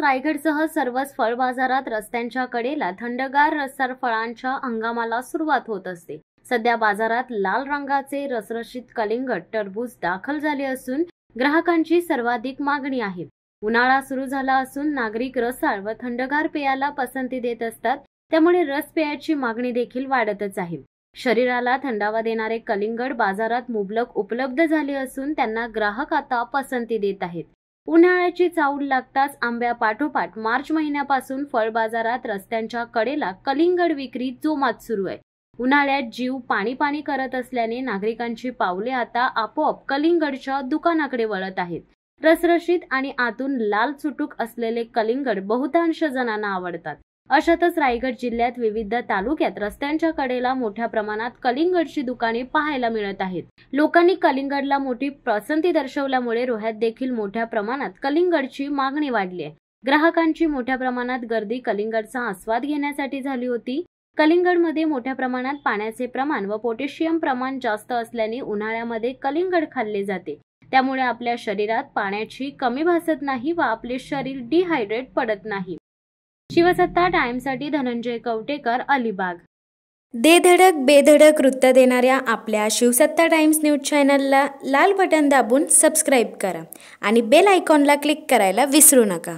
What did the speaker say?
रायगडसह सर्वच फळ बाजारात रस्त्यांच्या कडेला थंडगार रसदार फळांच्या हंगामाला सुरुवात होत असते। सध्या बाजारात लाल रंगाचे रसरशीत कलिंगड, टरबूज दाखल झाले असून ग्राहकांची सर्वाधिक मागणी आहे। उन्हाळा सुरू झाला असून नागरिक रसाळ व थंडगार पेयाला पसंती देत असतात, त्यामुळे रस पेयाची मागणी देखील वाढतच आहे। शरीराला थंडावा देणारे कलिंगड बाजारात मुबलक उपलब्ध झाले असून त्यांना ग्राहक आता पसंती देत आहेत। उन्हाळ्याची चाहूल लागताच आंब्यापाठोपाठ मार्च महिन्यापासून फळ बाजारात रस्त्यांच्या कडेला कलिंगड विक्री जोमात सुरू आहे। उन्हाळ्यात जीव पाणी पाणी करत असल्याने नागरिकांची पावले आता आपोआप कलिंगडच्या दुकानाकडे वळत आहेत। रसरशीत आणि आतून लाल चुटूक असलेले कलिंगड बहुतांश जणांना आवडतात। अशातच रायगड जिल्ह्यात विविध तालुक्यात रस्त्यांच्या कडेला मोठ्या प्रमाणात कलिंगडची दुकाने पाहायला मिळत आहेत। लोकांनी कलिंगडला मोठी पसंती दर्शवल्यामुळे रोह्यात देखील मोठ्या प्रमाणात कलिंगडची मागणी वाढली आहे। ग्राहकांची मोठ्या प्रमाणात गर्दी कलिंगडचा आस्वाद घेण्यासाठी झाली होती। कलिंगडमध्ये मोठ्या प्रमाणात पाण्याचे प्रमाण व पोटॅशियम प्रमाण जास्त असल्याने उन्हाळ्यामध्ये कलिंगड खाल्ले जाते, त्यामुळे आपल्या शरीरात पाण्याची कमी भासत नाही व आपले शरीर डिहायड्रेट पडत नाही। शिवसत्ता टाइम्ससाठी धनंजय कवटेकर, अलिबाग। दे धडक बेधडक वृत्त देणाऱ्या आपल्या शिवसत्ता टाइम्स न्यूज चॅनलला लाल बटन दाबून सबस्क्राईब करा आणि बेल आयकॉनला क्लिक करायला विसरू नका।